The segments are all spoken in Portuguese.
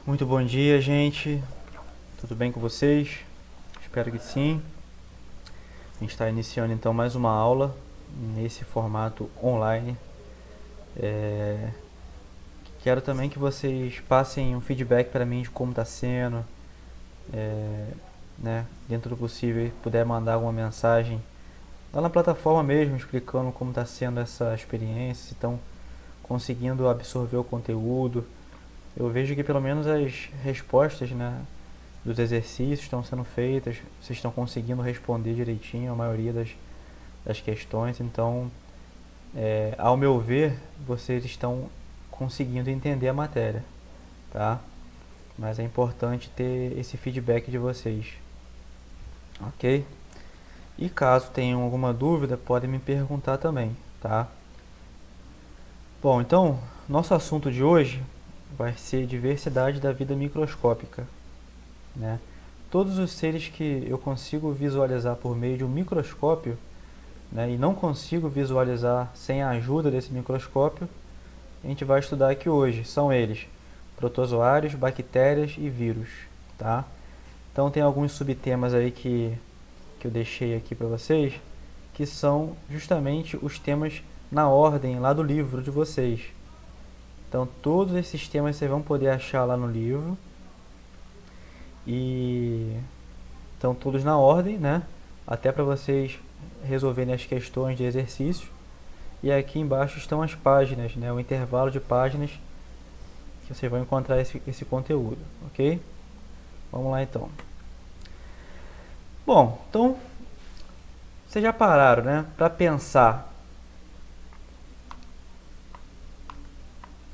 Muito bom dia, gente. Tudo bem com vocês? Espero que sim. A gente está iniciando então mais uma aula nesse formato online. É, Quero também que vocês passem um feedback para mim de como está sendo, é, né? Dentro do possível, puder mandar alguma mensagem lá na plataforma mesmo, explicando como está sendo essa experiência, se estão conseguindo absorver o conteúdo. Eu vejo que pelo menos as respostas, né, dos exercícios estão sendo feitas, vocês estão conseguindo responder direitinho a maioria das questões, então, ao meu ver, vocês estão conseguindo entender a matéria, tá? Mas é importante ter esse feedback de vocês, ok? E caso tenham alguma dúvida, podem me perguntar também, tá? Bom, então, nosso assunto de hoje vai ser diversidade da vida microscópica, né? Todos os seres que eu consigo visualizar por meio de um microscópio, né, e não consigo visualizar sem a ajuda desse microscópio, a gente vai estudar aqui hoje. São eles: protozoários, bactérias e vírus, tá? Então tem alguns subtemas aí que eu deixei aqui para vocês, que são justamente os temas na ordem lá do livro de vocês. Então todos esses temas vocês vão poder achar lá no livro e estão todos na ordem, né? Até para vocês resolverem as questões de exercício. E aqui embaixo estão as páginas, né? O intervalo de páginas que vocês vão encontrar esse conteúdo, ok? Vamos lá então. Bom, então vocês já pararam, né? Para pensar.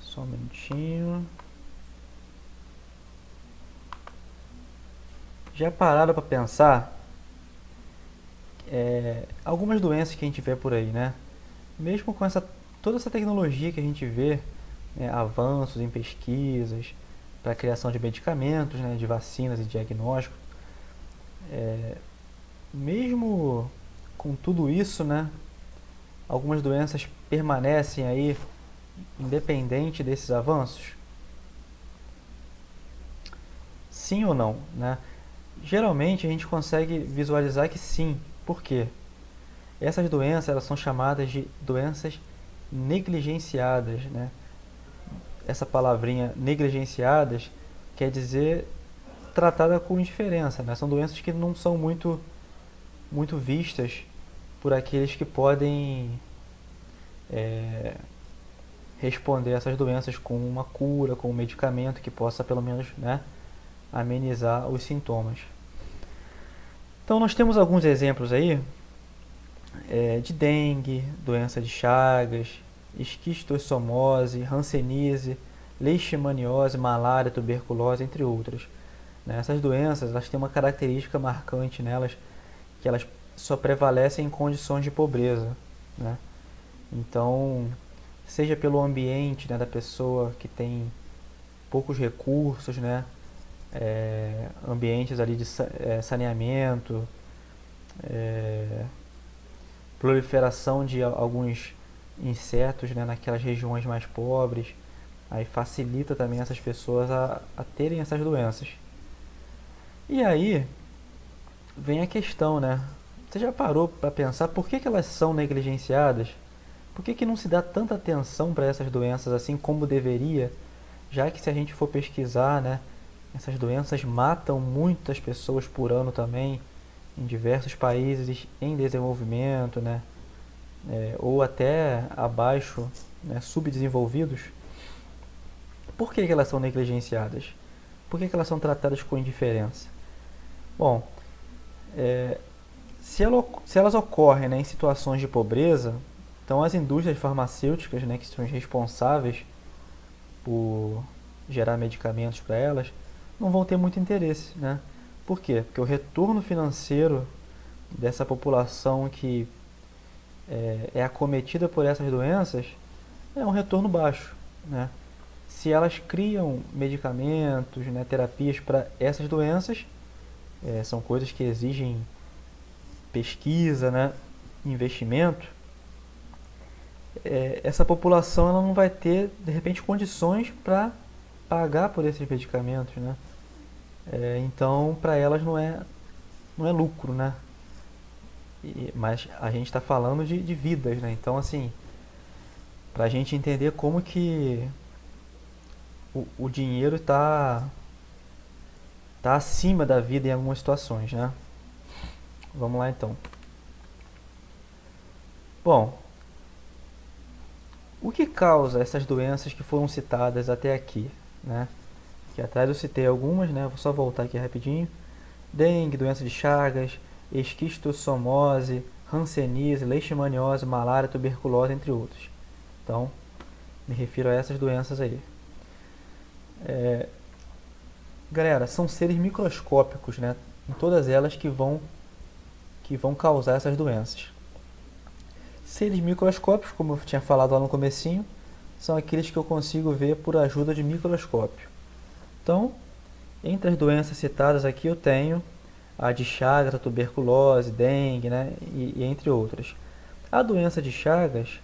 Só um minutinho. Já pararam para pensar algumas doenças que a gente vê por aí, né? Mesmo com toda essa tecnologia que a gente vê, né, avanços em pesquisas para a criação de medicamentos, né, de vacinas e diagnósticos, mesmo com tudo isso, né, algumas doenças permanecem aí independente desses avanços? Sim ou não, né? Geralmente a gente consegue visualizar que sim. Por quê? Essas doenças elas são chamadas de doenças negligenciadas, né? Essa palavrinha negligenciadas quer dizer tratada com indiferença, né? São doenças que não são muito vistas por aqueles que podem é, responder a essas doenças com uma cura, com um medicamento que possa pelo menos, né, amenizar os sintomas. Então nós temos alguns exemplos aí de dengue, doença de Chagas, esquistossomose, hanseníase, leishmaniose, malária, tuberculose, entre outras. Né? Essas doenças elas têm uma característica marcante nelas, que elas só prevalecem em condições de pobreza. Né? Então, seja pelo ambiente, né, da pessoa que tem poucos recursos, né, ambientes ali de saneamento, é, proliferação de alguns insetos, né, naquelas regiões mais pobres, aí facilita também essas pessoas a terem essas doenças. E aí vem a questão, né? Você já parou para pensar por que elas são negligenciadas? Por que não se dá tanta atenção para essas doenças assim como deveria? Já que se a gente for pesquisar, né, essas doenças matam muitas pessoas por ano também, em diversos países em desenvolvimento, né, ou até abaixo, né, subdesenvolvidos. Por que elas são negligenciadas? Por que elas são tratadas com indiferença? Bom, se elas ocorrem, né, em situações de pobreza, então as indústrias farmacêuticas, né, que são responsáveis por gerar medicamentos para elas, não vão ter muito interesse, né? Por quê? Porque o retorno financeiro dessa população que é acometida por essas doenças é um retorno baixo, né? Se elas criam medicamentos, né, terapias para essas doenças, são coisas que exigem pesquisa, né, investimento, essa população ela não vai ter, de repente, condições para pagar por esses medicamentos, né? Então, para elas não é lucro, né? Mas a gente está falando de vidas, né? Então, assim, para a gente entender como que o dinheiro tá acima da vida em algumas situações, né? Vamos lá, então. Bom, o que causa essas doenças que foram citadas até aqui, né? Aqui atrás eu citei algumas, né? Vou só voltar aqui rapidinho. Dengue, doença de Chagas, esquistossomose, hanseníase, leishmaniose, malária, tuberculose, entre outros. Então, me refiro a essas doenças aí. Galera, são seres microscópicos, né? Em todas elas que vão causar essas doenças. Seres microscópicos, como eu tinha falado lá no comecinho, são aqueles que eu consigo ver por ajuda de microscópio. Então, entre as doenças citadas aqui eu tenho a de Chagas, a tuberculose, dengue, né? E entre outras. A doença de Chagas,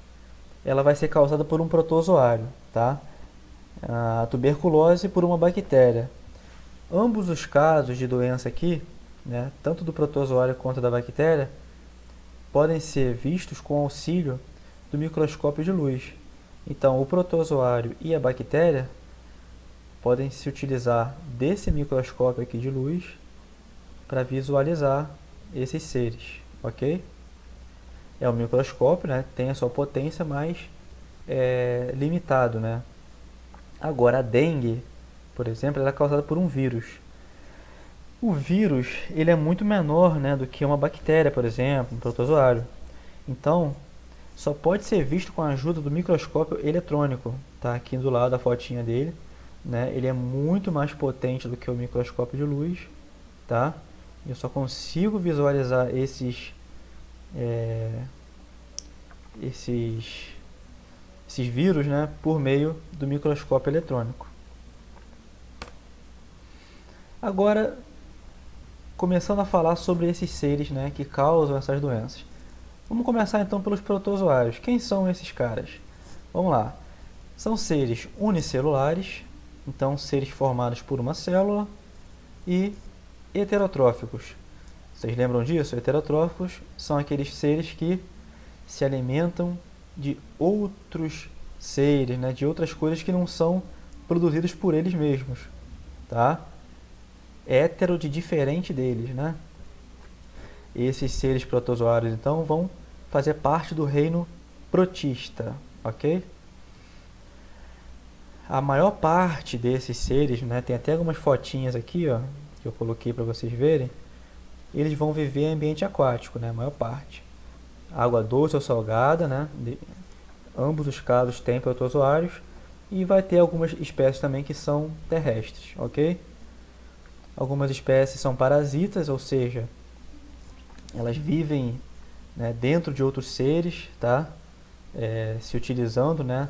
ela vai ser causada por um protozoário, tá? A tuberculose por uma bactéria. Ambos os casos de doença aqui, né, tanto do protozoário quanto da bactéria, podem ser vistos com auxílio do microscópio de luz. Então, o protozoário e a bactéria podem se utilizar desse microscópio aqui de luz para visualizar esses seres, ok? É um microscópio, né, tem a sua potência, mas é limitado, né? Agora, a dengue, por exemplo, ela é causada por um vírus. O vírus, ele é muito menor, né, do que uma bactéria, por exemplo, um protozoário. Então, só pode ser visto com a ajuda do microscópio eletrônico. Tá aqui do lado a fotinha dele, né? Ele é muito mais potente do que o microscópio de luz, tá? Eu só consigo visualizar esses vírus, né, por meio do microscópio eletrônico. Agora, começando a falar sobre esses seres, né, que causam essas doenças. Vamos começar então pelos protozoários. Quem são esses caras? Vamos lá. São seres unicelulares, então seres formados por uma célula, e heterotróficos. Vocês lembram disso? Heterotróficos são aqueles seres que se alimentam de outros seres, né, de outras coisas que não são produzidas por eles mesmos, tá? Hétero de diferente deles, né? Esses seres protozoários, então, vão fazer parte do reino protista, ok? A maior parte desses seres, né, tem até algumas fotinhas aqui, ó, que eu coloquei para vocês verem, eles vão viver em ambiente aquático, né, a maior parte. Água doce ou salgada, né, ambos os casos têm protozoários, e vai ter algumas espécies também que são terrestres, ok? Algumas espécies são parasitas, ou seja, elas vivem, né, dentro de outros seres, tá? Se utilizando, né,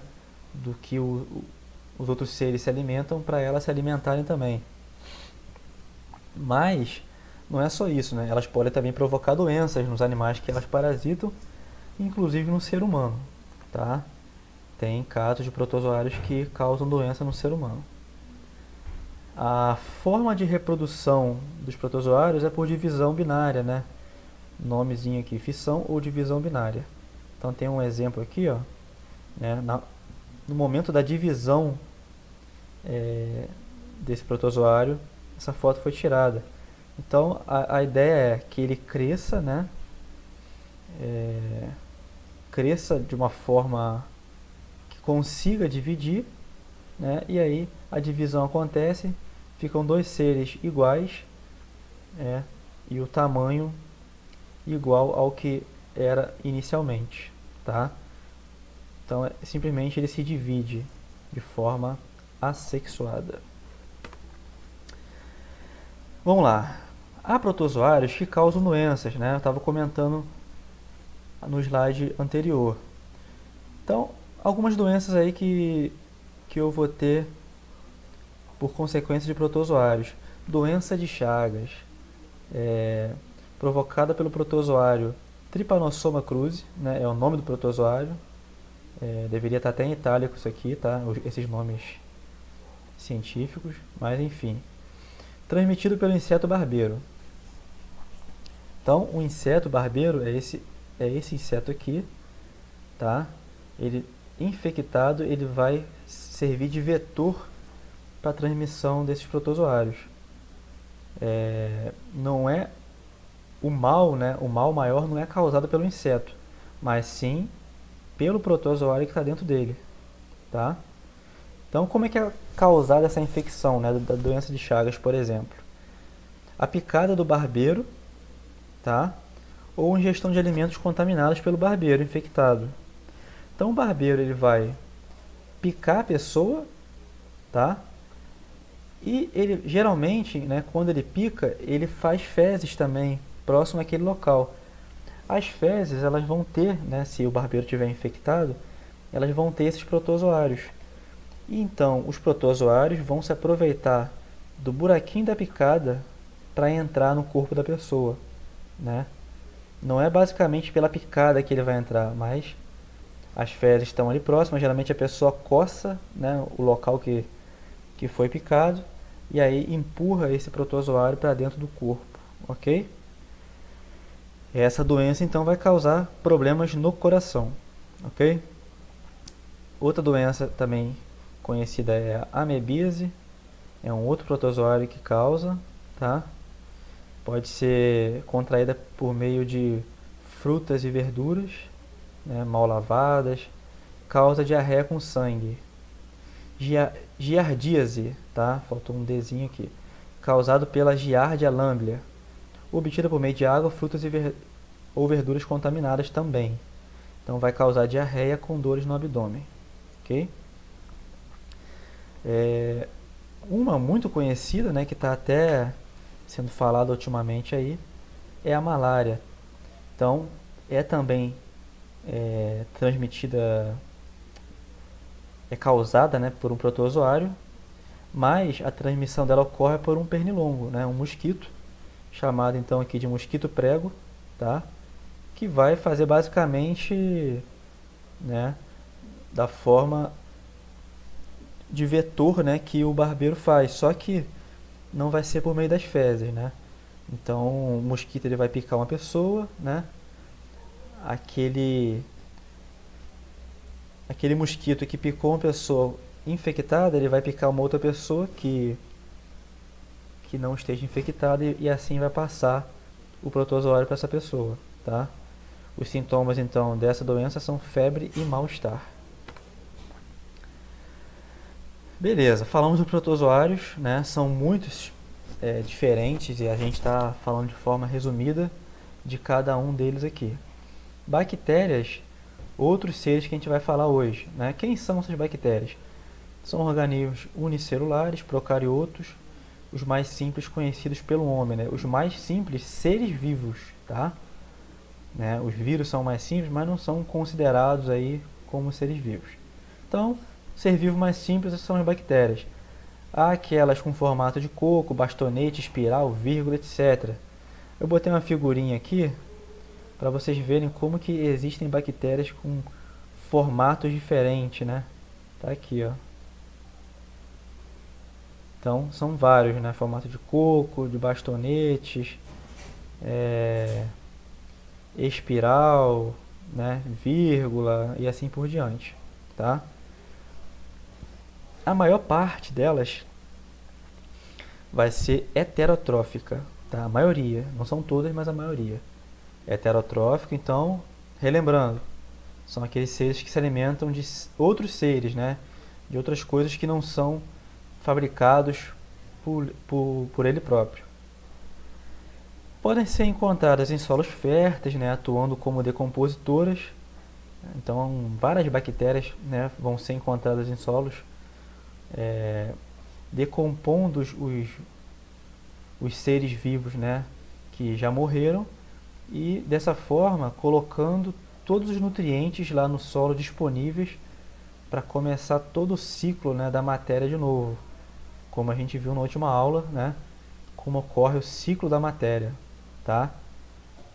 do que os outros seres se alimentam para elas se alimentarem também. Mas não é só isso, né? Elas podem também provocar doenças nos animais que elas parasitam, inclusive no ser humano, tá? Tem casos de protozoários que causam doença no ser humano. A forma de reprodução dos protozoários é por divisão binária, né? Nomezinho aqui, fissão ou divisão binária. Então tem um exemplo aqui, ó, né? No momento da divisão desse protozoário, essa foto foi tirada. Então a ideia é que ele cresça, né? Cresça de uma forma que consiga dividir, né? E aí a divisão acontece, ficam dois seres iguais, e o tamanho igual ao que era inicialmente, tá? Então simplesmente ele se divide de forma assexuada. Vamos lá. Há protozoários que causam doenças, né? Eu estava comentando no slide anterior. Então, algumas doenças aí que eu vou ter por consequência de protozoários. Doença de Chagas, provocada pelo protozoário Trypanosoma cruzi, né? É o nome do protozoário. Deveria estar até em itálico isso aqui, tá? Esses nomes científicos, mas enfim. Transmitido pelo inseto barbeiro. Então, o inseto barbeiro é esse inseto aqui, tá? Ele infectado, ele vai servir de vetor para a transmissão desses protozoários. Não é o mal, né? O mal maior não é causado pelo inseto, mas sim pelo protozoário que está dentro dele, tá? Então, como é que é causada essa infecção, né, da doença de Chagas, por exemplo? A picada do barbeiro, tá? Ou ingestão de alimentos contaminados pelo barbeiro infectado. Então, o barbeiro ele vai picar a pessoa, tá? E ele geralmente, né, quando ele pica, ele faz fezes também próximo àquele local. As fezes, elas vão ter, né, se o barbeiro estiver infectado, elas vão ter esses protozoários. E então, os protozoários vão se aproveitar do buraquinho da picada para entrar no corpo da pessoa, né? Não é basicamente pela picada que ele vai entrar, mas as fezes estão ali próximas, geralmente a pessoa coça, né, o local que foi picado e aí empurra esse protozoário para dentro do corpo, ok? Essa doença então vai causar problemas no coração, ok? Outra doença também conhecida é a amebíase, é um outro protozoário que causa, tá? Pode ser contraída por meio de frutas e verduras, né, mal lavadas, causa diarreia com sangue. Giardíase, tá? Faltou um Dzinho aqui. Causado pela Giardia lamblia, obtida por meio de água, frutas ou verduras contaminadas também. Então vai causar diarreia com dores no abdômen, ok? Uma muito conhecida, né, que está até sendo falada ultimamente aí, é a malária. Então, é também transmitida, é causada, né, por um protozoário, mas a transmissão dela ocorre por um pernilongo, né, um mosquito, chamado então aqui de mosquito prego, tá? Que vai fazer basicamente, né, da forma de vetor, né, que o barbeiro faz, só que não vai ser por meio das fezes, né? Então, o mosquito ele vai picar uma pessoa, né? Aquele mosquito que picou uma pessoa infectada, ele vai picar uma outra pessoa que não esteja infectada e assim vai passar o protozoário para essa pessoa, tá? Os sintomas então dessa doença são febre e mal-estar. Beleza, falamos dos protozoários, né? São muitos diferentes e a gente está falando de forma resumida de cada um deles aqui. Bactérias, outros seres que a gente vai falar hoje, né? Quem são essas bactérias? São organismos unicelulares, procariotos, os mais simples conhecidos pelo homem, né? Os mais simples seres vivos, tá? Né? Os vírus são mais simples, mas não são considerados aí como seres vivos. Então, ser vivo mais simples são as bactérias. Há aquelas com formato de coco, bastonete, espiral, vírgula, etc. Eu botei uma figurinha aqui para vocês verem como que existem bactérias com formatos diferentes, né? Tá aqui, ó. Então, são vários, né? Formato de coco, de bastonetes, espiral, né? Vírgula e assim por diante, tá? A maior parte delas vai ser heterotrófica, tá? A maioria, não são todas, mas a maioria. Heterotrófico, então, relembrando, são aqueles seres que se alimentam de outros seres, né? De outras coisas que não são fabricados por ele próprio. Podem ser encontradas em solos férteis, né? Atuando como decompositoras. Então, várias bactérias, né, vão ser encontradas em solos, decompondo os seres vivos, né, que já morreram e dessa forma colocando todos os nutrientes lá no solo disponíveis para começar todo o ciclo, né, da matéria de novo, como a gente viu na última aula, né, como ocorre o ciclo da matéria, tá?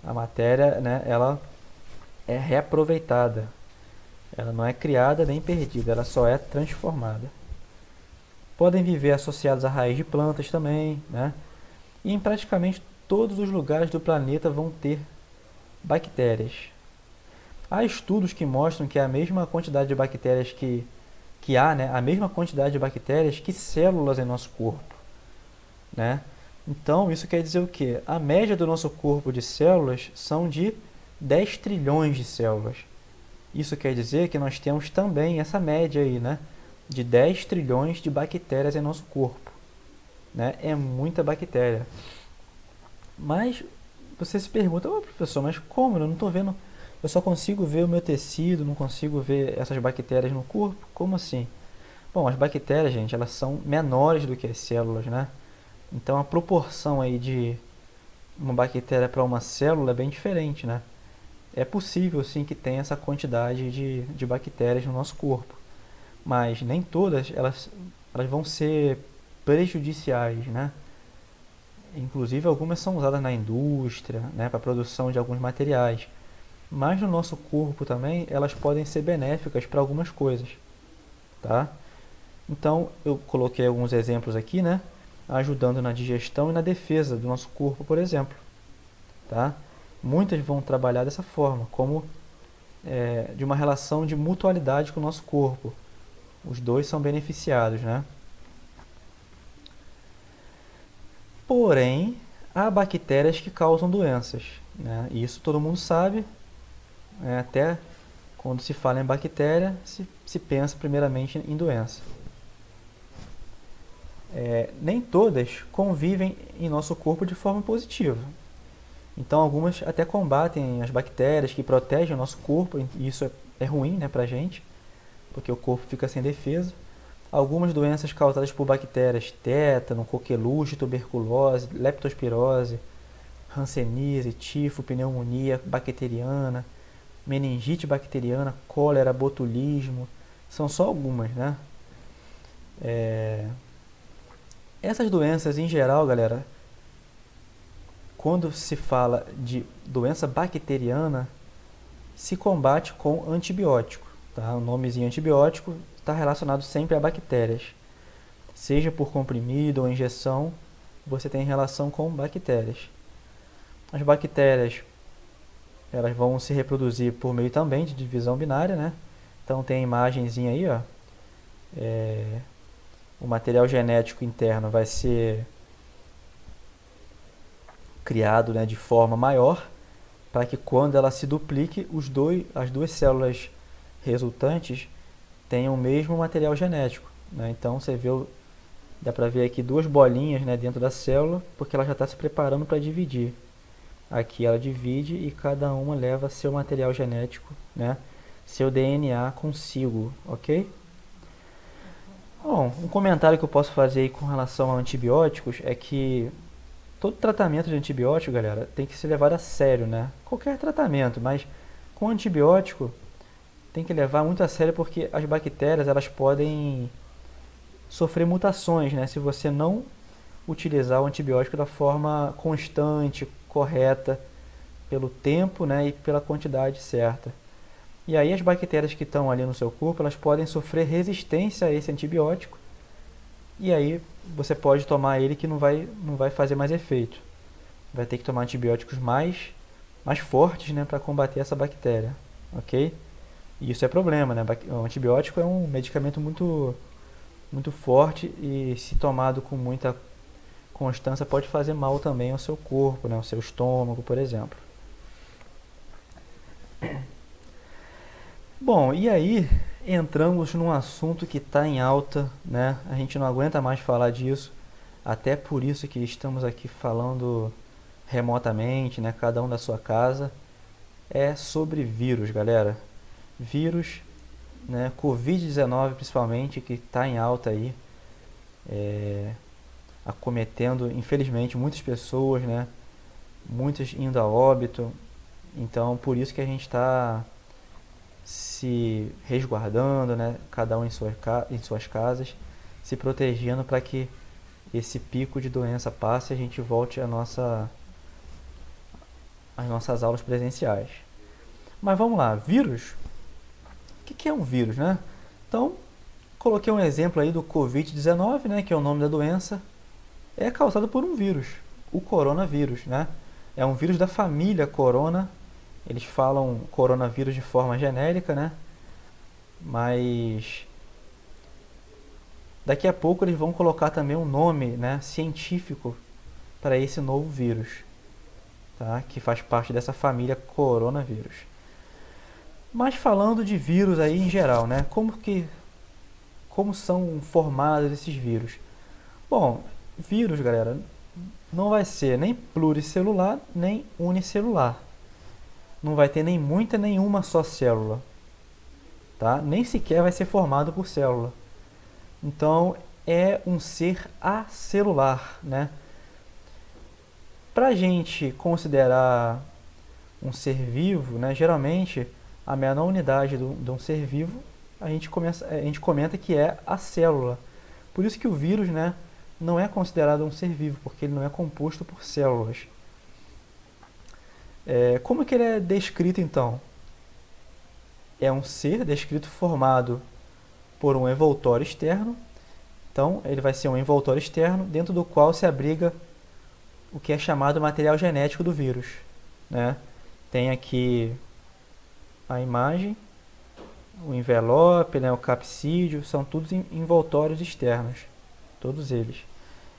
A matéria, né, ela é reaproveitada, ela não é criada nem perdida, ela só é transformada. podem viver associados à raiz de plantas também, né? E em praticamente todos os lugares do planeta vão ter bactérias. Há estudos que mostram que a mesma quantidade de bactérias que há, né? A mesma quantidade de bactérias que células em nosso corpo, né? Então, isso quer dizer o quê? A média do nosso corpo de células são de 10 trilhões de células. Isso quer dizer que nós temos também essa média aí, né? De 10 trilhões de bactérias em nosso corpo, né? É muita bactéria. Mas você se pergunta, ô professor, mas como? Eu não estou vendo, eu só consigo ver o meu tecido, não consigo ver essas bactérias no corpo? Como assim? Bom, as bactérias, gente, elas são menores do que as células, né? Então a proporção aí de uma bactéria para uma célula é bem diferente, né? É possível sim que tenha essa quantidade de bactérias no nosso corpo, mas nem todas elas vão ser prejudiciais, né? Inclusive algumas são usadas na indústria, né, para a produção de alguns materiais. Mas no nosso corpo também elas podem ser benéficas para algumas coisas, tá? Então eu coloquei alguns exemplos aqui, né, ajudando na digestão e na defesa do nosso corpo, por exemplo, tá? Muitas vão trabalhar dessa forma, como de uma relação de mutualidade com o nosso corpo. Os dois são beneficiados, né? Porém, há bactérias que causam doenças, né? E isso todo mundo sabe, né? Até quando se fala em bactéria, se pensa primeiramente em doença. Nem todas convivem em nosso corpo de forma positiva. Então, algumas até combatem as bactérias que protegem o nosso corpo, e isso é ruim, né, pra gente, porque o corpo fica sem defesa. Algumas doenças causadas por bactérias, tétano, coqueluche, tuberculose, leptospirose, hanseníase, tifo, pneumonia bacteriana, meningite bacteriana, cólera, botulismo, são só algumas, né? Essas doenças em geral, galera, quando se fala de doença bacteriana, se combate com antibiótico, tá? O nomezinho antibiótico está relacionado sempre a bactérias. Seja por comprimido ou injeção, você tem relação com bactérias. As bactérias, elas vão se reproduzir por meio também de divisão binária, né? Então tem a imagenzinha aí, ó. O material genético interno vai ser criado, né, de forma maior, para que quando ela se duplique, as duas células resultantes tenham o mesmo material genético, né? Então você vê, dá para ver aqui duas bolinhas, né, dentro da célula, porque ela já está se preparando para dividir. Aqui ela divide e cada uma leva seu material genético, né, seu DNA consigo, ok? Bom, um comentário que eu posso fazer aí com relação a antibióticos é que todo tratamento de antibiótico, galera, tem que ser levado a sério, né? Qualquer tratamento, mas com antibiótico tem que levar muito a sério porque as bactérias elas podem sofrer mutações, né? Se você não utilizar o antibiótico da forma constante, correta, pelo tempo, né, e pela quantidade certa. E aí as bactérias que estão ali no seu corpo, elas podem sofrer resistência a esse antibiótico. E aí você pode tomar ele que não vai fazer mais efeito. Vai ter que tomar antibióticos mais fortes, né, para combater essa bactéria, ok? E isso é problema, né? O antibiótico é um medicamento muito forte e se tomado com muita constância pode fazer mal também ao seu corpo, né, ao seu estômago, por exemplo. Bom, e aí entramos num assunto que está em alta, né? A gente não aguenta mais falar disso, até por isso que estamos aqui falando remotamente, né? Cada um da sua casa. É sobre vírus, galera. Vírus, né? Covid-19 principalmente, que está em alta aí, acometendo, infelizmente, muitas pessoas, né? Muitas indo a óbito. Então, por isso que a gente está se resguardando, né? Cada um em suas casas, se protegendo para que esse pico de doença passe e a gente volte às nossas aulas presenciais. Mas vamos lá, vírus? O que é um vírus, né? Então, Coloquei um exemplo aí do Covid-19, né, que é o nome da doença, é causado por um vírus, o coronavírus, né? É um vírus da família corona. Eles falam coronavírus de forma genérica, né? Mas daqui a pouco eles vão colocar também um nome, né, científico para esse novo vírus, tá? Que faz parte dessa família coronavírus. Mas falando de vírus aí em geral, né? Como são formados esses vírus? Bom, vírus, galera, não vai ser nem pluricelular nem unicelular. Não vai ter nem muita nem uma só célula, tá? Nem sequer vai ser formado por célula. Então é um ser acelular, né? Para a gente considerar um ser vivo, né, geralmente a menor unidade de um ser vivo a gente comenta que é a célula. Por isso que o vírus, né, não é considerado um ser vivo, porque ele não é composto por células. Como que ele é descrito então? É um ser descrito formado por um envoltório externo. Então ele vai ser um envoltório externo dentro do qual se abriga o que é chamado material genético do vírus, né? Tem aqui a imagem, o envelope, né, o capsídeo, são todos envoltórios externos, todos eles.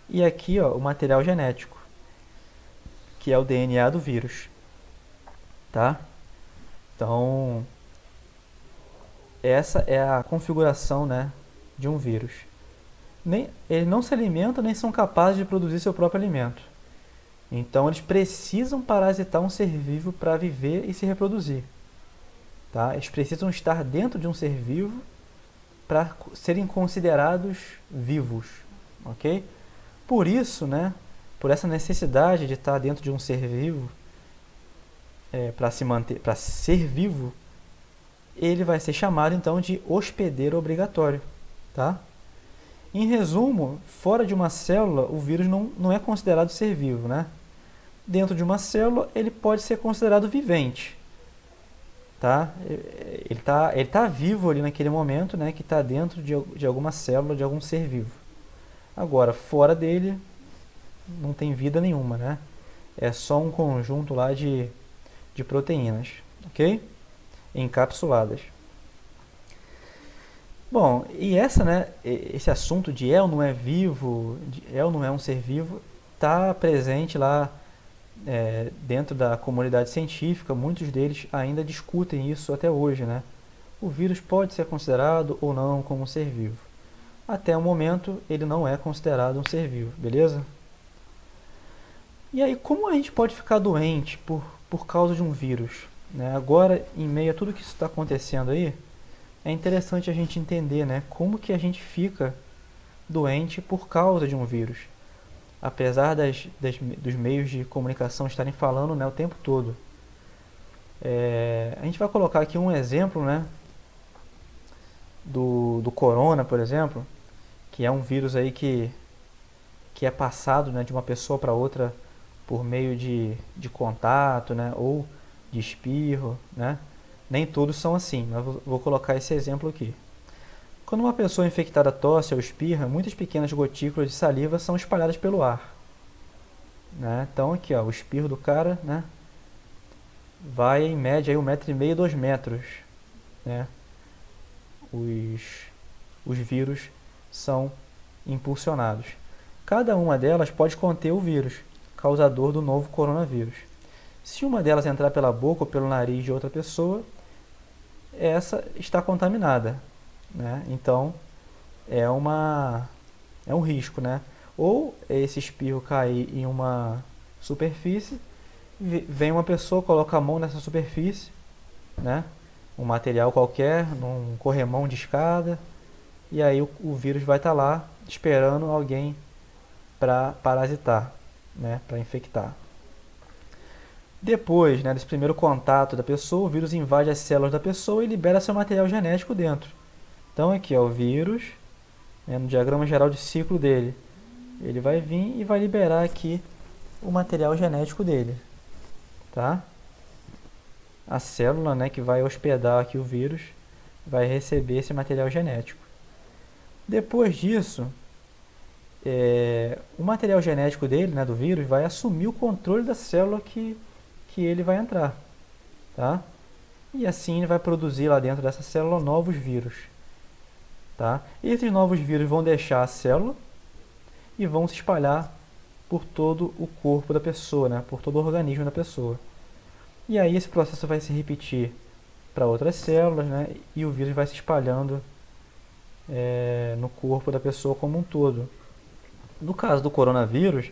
E aqui, ó, o material genético, que é o DNA do vírus, tá? Então, essa é a configuração, né, de um vírus. Eles não se alimentam nem são capazes de produzir seu próprio alimento. Então, eles precisam parasitar um ser vivo para viver e se reproduzir. Tá? Eles precisam estar dentro de um ser vivo para serem considerados vivos. Ok? Por isso, né, por essa necessidade de estar dentro de um ser vivo, para se manter, para ser vivo, ele vai ser chamado então de hospedeiro obrigatório. Tá? Em resumo, fora de uma célula, o vírus não é considerado ser vivo, né? Dentro de uma célula, ele pode ser considerado vivente, tá? Ele tá vivo ali naquele momento, né? Que está dentro de alguma célula, de algum ser vivo. Agora, fora dele, não tem vida nenhuma, né? É só um conjunto lá de proteínas, ok? Encapsuladas. Bom, e esse assunto de é ou não é vivo, é ou não é um ser vivo, está presente lá dentro da comunidade científica. Muitos deles ainda discutem isso até hoje, né? O vírus pode ser considerado ou não como um ser vivo. Até o momento, ele não é considerado um ser vivo, beleza? E aí, como a gente pode ficar doente por causa de um vírus, né? Agora, em meio a tudo que está acontecendo aí, é interessante a gente entender, né, como que a gente fica doente por causa de um vírus. Apesar dos meios de comunicação estarem falando, né, o tempo todo. A gente vai colocar aqui um exemplo, né, do corona, por exemplo, que é um vírus aí que é passado, né, de uma pessoa para outra por meio de contato, né, ou de espirro, né? Nem todos são assim, mas vou colocar esse exemplo aqui. Quando uma pessoa infectada tosse ou espirra, muitas pequenas gotículas de saliva são espalhadas pelo ar, né? Então aqui, ó, o espirro do cara, né, vai em média 1,5 m, 2 metros, né? Os vírus são impulsionados. Cada uma delas pode conter o vírus, causador do novo coronavírus. Se uma delas entrar pela boca ou pelo nariz de outra pessoa, essa está contaminada, né? Então é um risco, né? Ou esse espirro cair em uma superfície, vem uma pessoa, coloca a mão nessa superfície, né? Um material qualquer, num corrimão de escada, e aí o vírus vai estar lá esperando alguém para parasitar, né? Para infectar. Depois, né, desse primeiro contato da pessoa, o vírus invade as células da pessoa e libera seu material genético dentro. Então aqui, ó, o vírus, né, no diagrama geral de ciclo dele, ele vai vir e vai liberar aqui o material genético dele, tá? A célula, né, que vai hospedar aqui o vírus vai receber esse material genético. Depois disso, o material genético dele, né, do vírus, vai assumir o controle da célula que ele vai entrar, tá? E assim ele vai produzir lá dentro dessa célula novos vírus, tá? E esses novos vírus vão deixar a célula e vão se espalhar por todo o corpo da pessoa, né? Por todo o organismo da pessoa. E aí esse processo vai se repetir para outras células, né? E o vírus vai se espalhando no corpo da pessoa como um todo. No caso do coronavírus,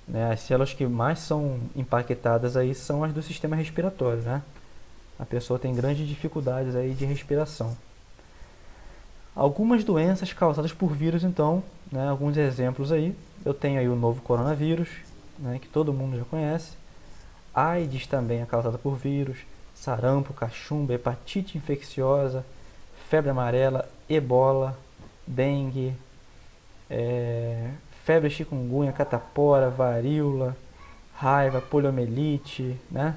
né, as células que mais são impactadas aí são as do sistema respiratório, né? A pessoa tem grandes dificuldades aí de respiração. Algumas doenças causadas por vírus, então, né, alguns exemplos aí. Eu tenho aí o novo coronavírus, né, que todo mundo já conhece. AIDS também é causada por vírus. Sarampo, cachumba, hepatite infecciosa, febre amarela, ebola, dengue, febre chikungunya, catapora, varíola, raiva, poliomielite, né?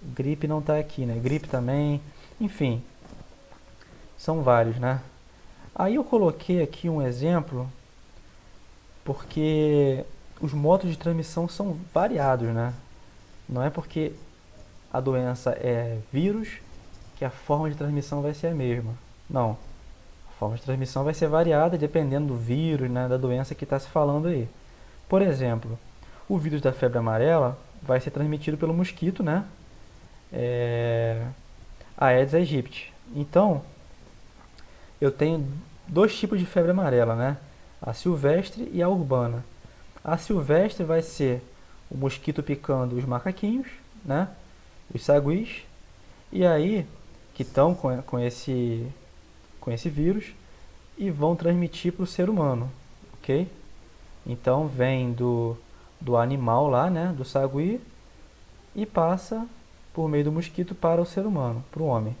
Gripe não está aqui, né? Gripe também, enfim, são vários, né? Aí eu coloquei aqui um exemplo porque os modos de transmissão são variados, né? Não é porque a doença é vírus que a forma de transmissão vai ser a mesma. Não. A forma de transmissão vai ser variada dependendo do vírus, né, da doença que está se falando aí. Por exemplo, o vírus da febre amarela vai ser transmitido pelo mosquito, né? Aedes aegypti. Então, eu tenho dois tipos de febre amarela, né? A silvestre e a urbana. A silvestre vai ser o mosquito picando os macaquinhos, né? Os saguis. E aí, que estão com esse vírus e vão transmitir para o ser humano, ok? Então, vem do animal lá, né? Do sagui e passa por meio do mosquito para o ser humano, para o homem.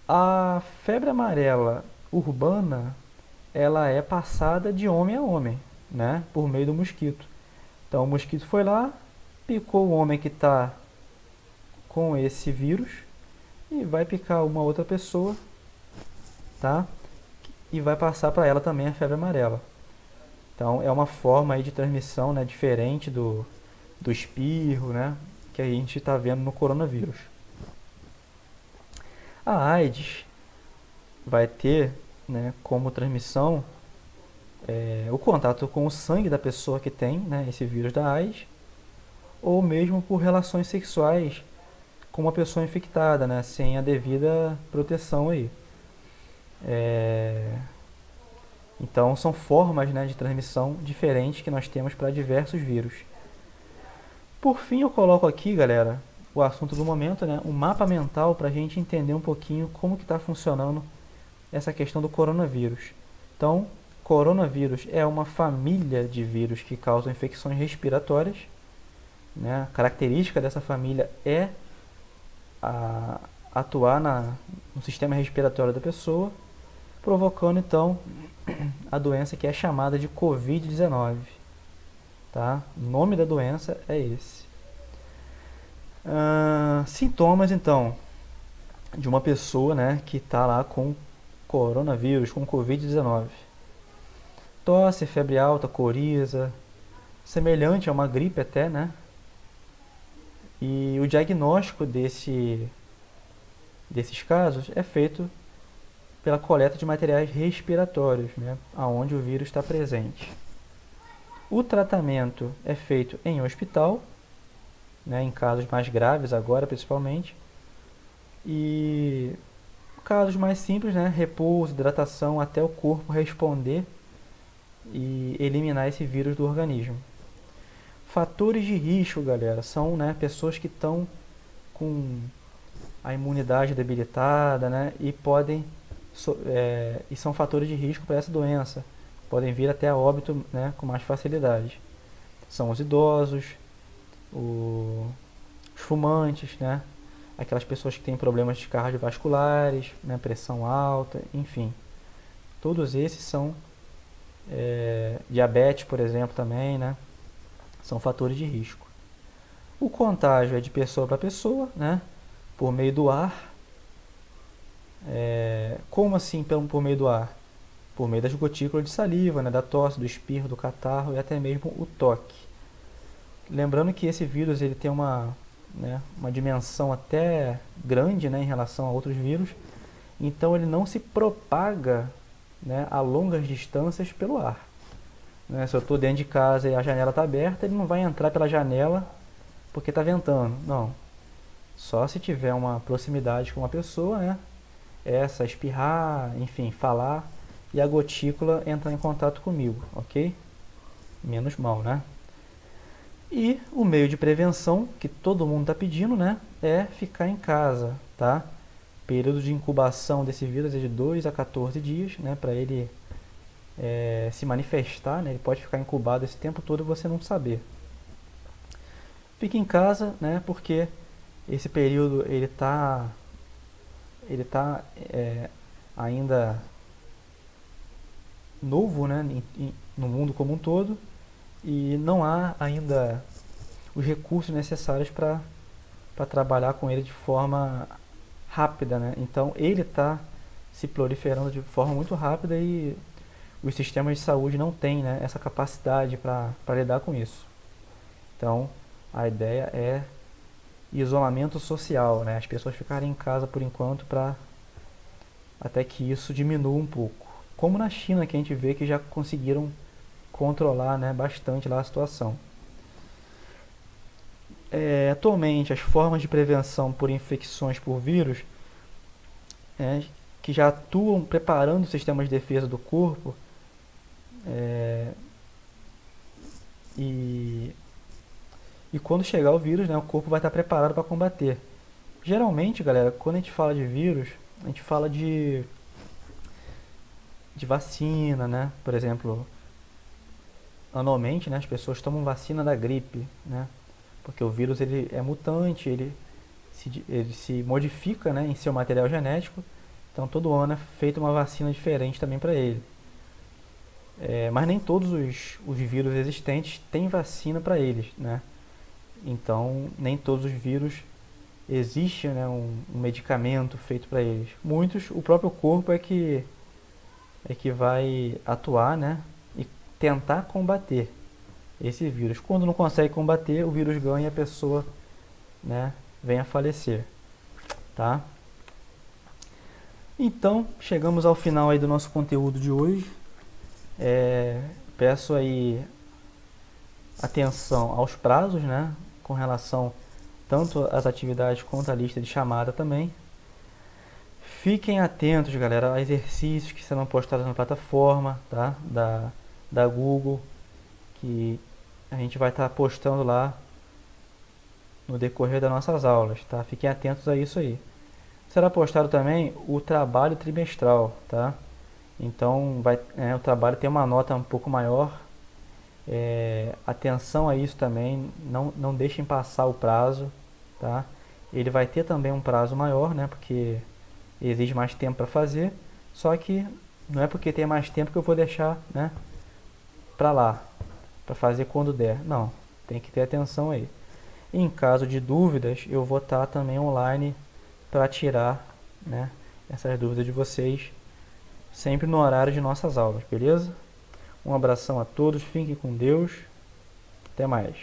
A febre amarela urbana, ela é passada de homem a homem, né? Por meio do mosquito. Então o mosquito foi lá, picou o homem que está com esse vírus e vai picar uma outra pessoa, tá? E vai passar para ela também a febre amarela. Então é uma forma aí de transmissão, né, diferente do espirro, né, que a gente está vendo no coronavírus. A AIDS vai ter, né, como transmissão o contato com o sangue da pessoa que tem, né, esse vírus da AIDS, ou mesmo por relações sexuais com uma pessoa infectada, né, sem a devida proteção aí. Então são formas, né, de transmissão diferentes que nós temos para diversos vírus. Por fim, eu coloco aqui, galera, o assunto do momento, né, um mapa mental para a gente entender um pouquinho como que está funcionando essa questão do coronavírus. Então, coronavírus é uma família de vírus que causam infecções respiratórias, né? A característica dessa família é atuar no sistema respiratório da pessoa, provocando então a doença que é chamada de Covid-19. Tá? O nome da doença é esse. Sintomas então de uma pessoa, né, que está lá com coronavírus, com Covid-19. Tosse, febre alta, coriza, semelhante a uma gripe até, né? E o diagnóstico desses casos é feito pela coleta de materiais respiratórios, né, onde o vírus está presente. O tratamento é feito em hospital, né, em casos mais graves agora principalmente, e casos mais simples, né, repouso, hidratação, até o corpo responder e eliminar esse vírus do organismo. Fatores de risco, galera, são, né, pessoas que estão com a imunidade debilitada, né, e são fatores de risco para essa doença. Podem vir até a óbito, né, com mais facilidade. São os idosos, os fumantes, né, aquelas pessoas que têm problemas cardiovasculares, né, pressão alta, enfim. Todos esses são diabetes, por exemplo, também, né, são fatores de risco. O contágio é de pessoa para pessoa, né, por meio do ar, Como assim por meio do ar? Por meio das gotículas de saliva, né, da tosse, do espirro, do catarro e até mesmo o toque. Lembrando que esse vírus ele tem uma dimensão até grande, né, em relação a outros vírus, então ele não se propaga, né, a longas distâncias pelo ar. Né? Se eu estou dentro de casa e a janela está aberta, ele não vai entrar pela janela porque está ventando. Não. Só se tiver uma proximidade com uma pessoa, né? Essa, espirrar, enfim, falar e a gotícula entrar em contato comigo, ok? Menos mal, né? E o meio de prevenção que todo mundo está pedindo, né? É ficar em casa, tá? O período de incubação desse vírus é de 2 a 14 dias, né? Para ele se manifestar, né? Ele pode ficar incubado esse tempo todo e você não saber. Fique em casa, né? Porque esse período ele tá ainda novo, né? No mundo como um todo, e não há ainda os recursos necessários para trabalhar com ele de forma rápida, né? Então ele está se proliferando de forma muito rápida e os sistemas de saúde não têm, né, essa capacidade para lidar com isso. Então a ideia é isolamento social, né? As pessoas ficarem em casa por enquanto para até que isso diminua um pouco. Como na China, que a gente vê que já conseguiram controlar, né, bastante lá a situação. Atualmente, as formas de prevenção por infecções por vírus, que já atuam preparando o sistema de defesa do corpo, e quando chegar o vírus, né, o corpo vai estar preparado para combater. Geralmente, galera, quando a gente fala de vírus, a gente fala de vacina, né? Por exemplo, anualmente, né, as pessoas tomam vacina da gripe, né? Porque o vírus ele é mutante, ele se modifica, né, em seu material genético. Então todo ano é feita uma vacina diferente também para ele. Mas nem todos os vírus existentes têm vacina para eles, né? Então nem todos os vírus existe, né, um medicamento feito para eles. Muitos, o próprio corpo é que vai atuar, né, e tentar combater esse vírus. Quando não consegue combater, o vírus ganha e a pessoa, né, vem a falecer, tá? Então, chegamos ao final aí do nosso conteúdo de hoje. Peço aí atenção aos prazos, né, com relação tanto às atividades quanto à lista de chamada também. Fiquem atentos, galera, a exercícios que serão postados na plataforma, tá, da Google, que a gente vai estar postando lá no decorrer das nossas aulas, tá? Fiquem atentos a isso aí. Será postado também o trabalho trimestral, tá? Então o trabalho tem uma nota um pouco maior. Atenção a isso também, não deixem passar o prazo, tá? Ele vai ter também um prazo maior, né? Porque exige mais tempo para fazer, só que não é porque tem mais tempo que eu vou deixar, né, para lá, para fazer quando der. Não, tem que ter atenção aí. Em caso de dúvidas, eu vou estar também online para tirar, né, essas dúvidas de vocês, sempre no horário de nossas aulas, beleza? Um abração a todos, fiquem com Deus, até mais.